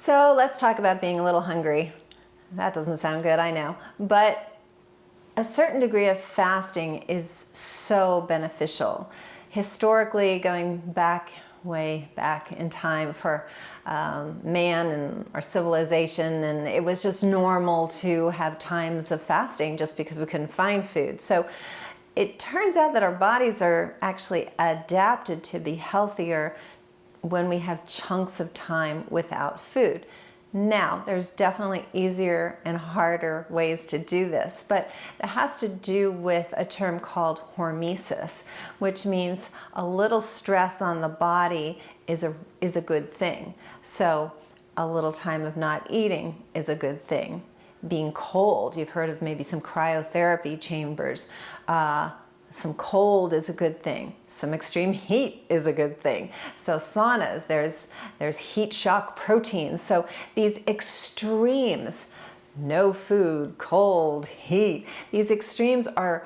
So let's talk about being a little hungry. That doesn't sound good, I know. But a certain degree of fasting is so beneficial. Historically, going back, way back in time for man and our civilization, and it was just normal to have times of fasting just because we couldn't find food. So it turns out that our bodies are actually adapted to be healthier when we have chunks of time without food. Now, there's definitely easier and harder ways to do this, but it has to do with a term called hormesis, which means a little stress on the body is a good thing. So a little time of not eating is a good thing. Being cold, you've heard of maybe some cryotherapy chambers. Some cold is a good thing. Some extreme heat is a good thing. So saunas, there's heat shock proteins. So these extremes, no food, cold, heat, these extremes are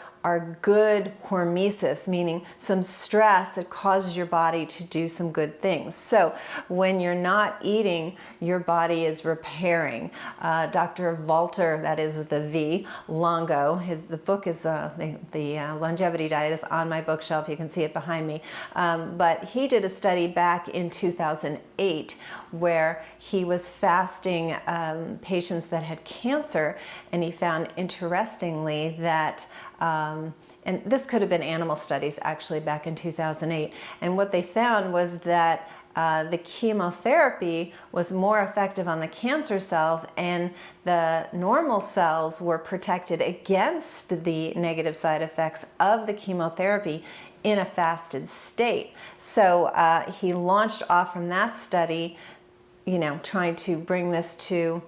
good hormesis, meaning some stress that causes your body to do some good things. So when you're not eating, your body is repairing. Dr. Walter, that is with the V, Longo, the book is, the longevity diet is on my bookshelf. You can see it behind me. But he did a study back in 2008 where he was fasting patients that had cancer, and he found, interestingly, that and this could have been animal studies actually back in 2008. And what they found was that the chemotherapy was more effective on the cancer cells, and the normal cells were protected against the negative side effects of the chemotherapy in a fasted state. So he launched off from that study, trying to bring this to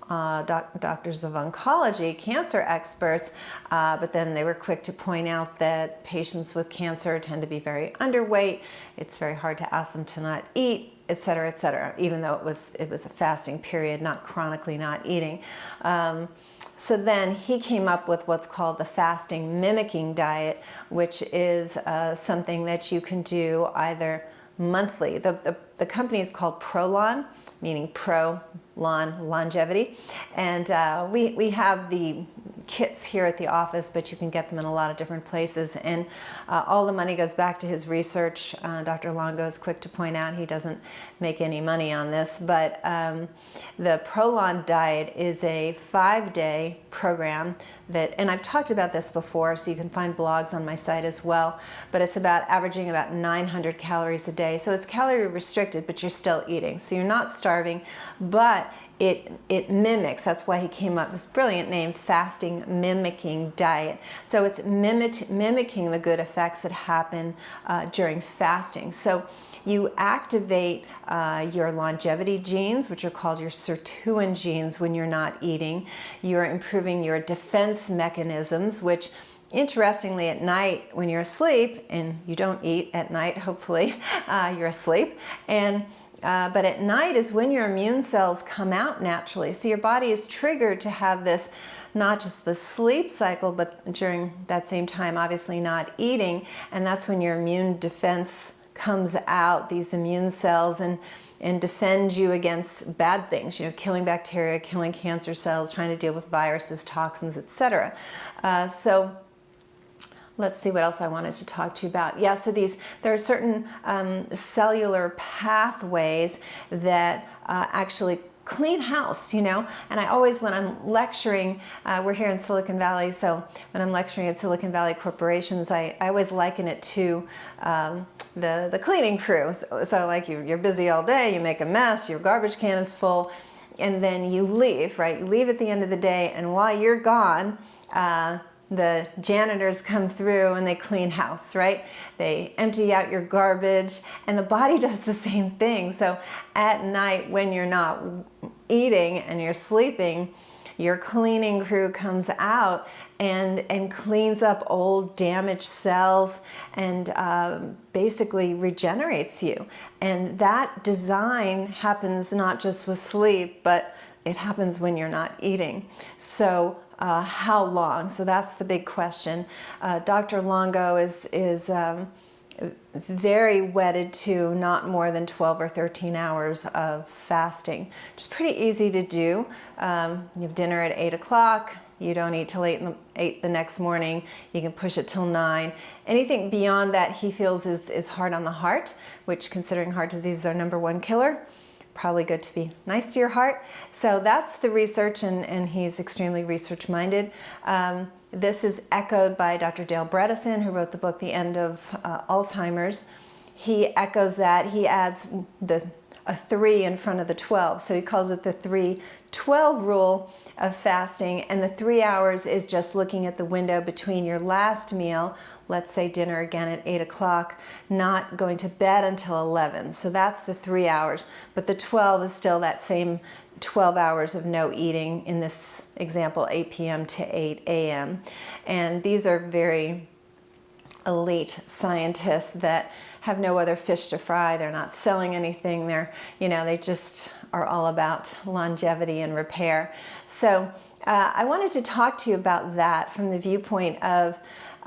doctors of oncology, cancer experts, but then they were quick to point out that patients with cancer tend to be very underweight. It's very hard to ask them to not eat, et cetera, even though it was a fasting period, not chronically not eating. So then he came up with what's called the fasting mimicking diet, which is something that you can do either monthly. The company is called Prolon, meaning longevity, and we have the kits here at the office, but you can get them in a lot of different places, and all the money goes back to his research. Dr. Longo is quick to point out he doesn't make any money on this, but the Prolon diet is a 5-day program that, and I've talked about this before, so you can find blogs on my site as well, but it's averaging about 900 calories a day. So it's calorie restricted, but you're still eating. So you're not starving, but it mimics, that's why he came up with this brilliant name, fasting mimicking diet. So it's mimicking the good effects that happen during fasting. So you activate your longevity genes, which are called your sirtuin genes when you're not eating. You're improving your defense mechanisms, which interestingly at night when you're asleep, and you don't eat at night, hopefully, you're asleep, and but at night is when your immune cells come out naturally. So your body is triggered to have this, not just the sleep cycle, but during that same time, obviously not eating. And that's when your immune defense comes out, these immune cells, and defend you against bad things, killing bacteria, killing cancer cells, trying to deal with viruses, toxins, etc. So let's see what else I wanted to talk to you about. Yeah, so there are certain cellular pathways that actually clean house, and I always, when I'm lecturing, we're here in Silicon Valley, so when I'm lecturing at Silicon Valley corporations, I always liken it to the cleaning crew. So like you're busy all day, you make a mess, your garbage can is full, and then you leave, right? You leave at the end of the day, and while you're gone, the janitors come through and they clean house, right? They empty out your garbage, and the body does the same thing. So at night when you're not eating and you're sleeping, your cleaning crew comes out and cleans up old damaged cells and basically regenerates you. And that design happens not just with sleep, but it happens when you're not eating. So how long? So that's the big question. Dr. Longo is very wedded to not more than 12 or 13 hours of fasting, which is pretty easy to do. You have dinner at 8 o'clock. You don't eat till 8 the next morning. You can push it till 9. Anything beyond that he feels is hard on the heart, which, considering heart disease is our #1 killer, probably good to be nice to your heart. So that's the research, and he's extremely research minded. This is echoed by Dr. Dale Bredesen, who wrote the book The End of Alzheimer's. He echoes that. He adds a 3 in front of the 12. So he calls it the 3-12 rule of fasting. And the 3 hours is just looking at the window between your last meal, let's say dinner again at 8 o'clock, not going to bed until 11. So that's the 3 hours. But the 12 is still that same 12 hours of no eating, in this example, 8 p.m. to 8 a.m. And these are very elite scientists that have no other fish to fry. They're not selling anything. They just are all about longevity and repair. So I wanted to talk to you about that from the viewpoint of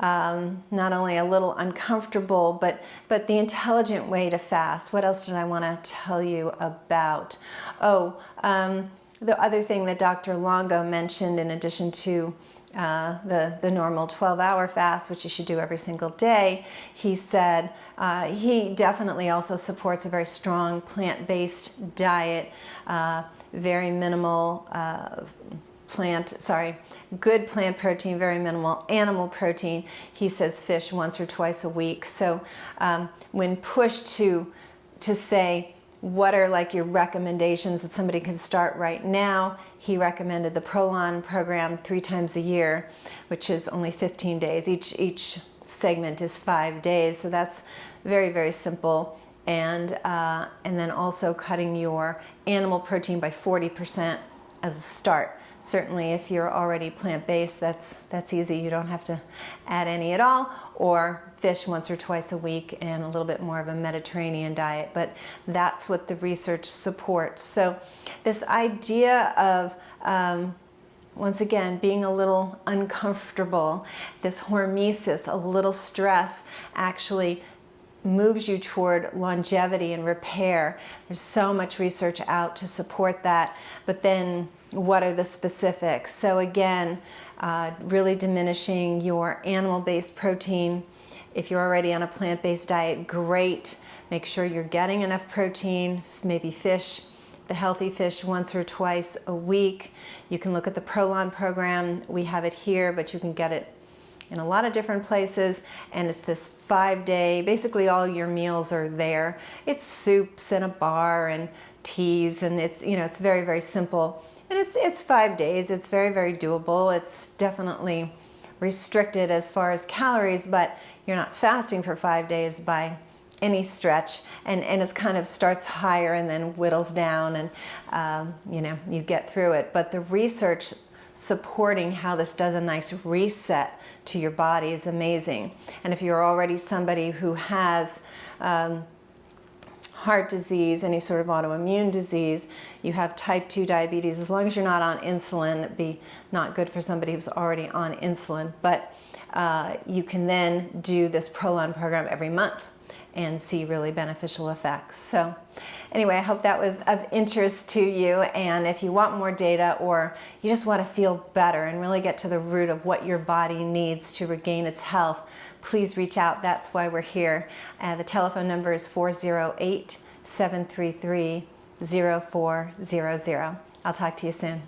not only a little uncomfortable, but the intelligent way to fast. What else did I want to tell you about? The other thing that Dr. Longo mentioned, in addition to the normal 12-hour fast, which you should do every single day, he said he definitely also supports a very strong plant-based diet, very minimal good plant protein, very minimal animal protein. He says fish once or twice a week. So when pushed to say, what are like your recommendations that somebody can start right now, he recommended the Prolon program 3 times a year, which is only 15 days. Each segment is 5 days, so that's very, very simple. And then also cutting your animal protein by 40% as a start. Certainly if you're already plant-based, that's easy. You don't have to add any at all, or fish once or twice a week and a little bit more of a Mediterranean diet, but that's what the research supports. So this idea of, once again, being a little uncomfortable, this hormesis, a little stress, actually moves you toward longevity and repair. There's so much research out to support that, but then what are the specifics? So again, really diminishing your animal-based protein. If you're already on a plant-based diet, great. Make sure you're getting enough protein, maybe fish, the healthy fish, once or twice a week. You can look at the Prolon program. We have it here, but you can get it in a lot of different places, and it's this 5-day, basically all your meals are there. It's soups and a bar and teas, and it's very, very simple. And it's 5 days. It's very, very doable. It's definitely restricted as far as calories, but you're not fasting for 5 days by any stretch, and it kind of starts higher and then whittles down, and you get through it. But the research supporting how this does a nice reset to your body is amazing. And if you're already somebody who has heart disease, any sort of autoimmune disease, you have type 2 diabetes, as long as you're not on insulin, it'd be not good for somebody who's already on insulin, but you can then do this Prolon program every month and see really beneficial effects. So anyway, I hope that was of interest to you, and if you want more data, or you just want to feel better and really get to the root of what your body needs to regain its health, please reach out. That's why we're here. The telephone number is 408-733-0400. I'll talk to you soon.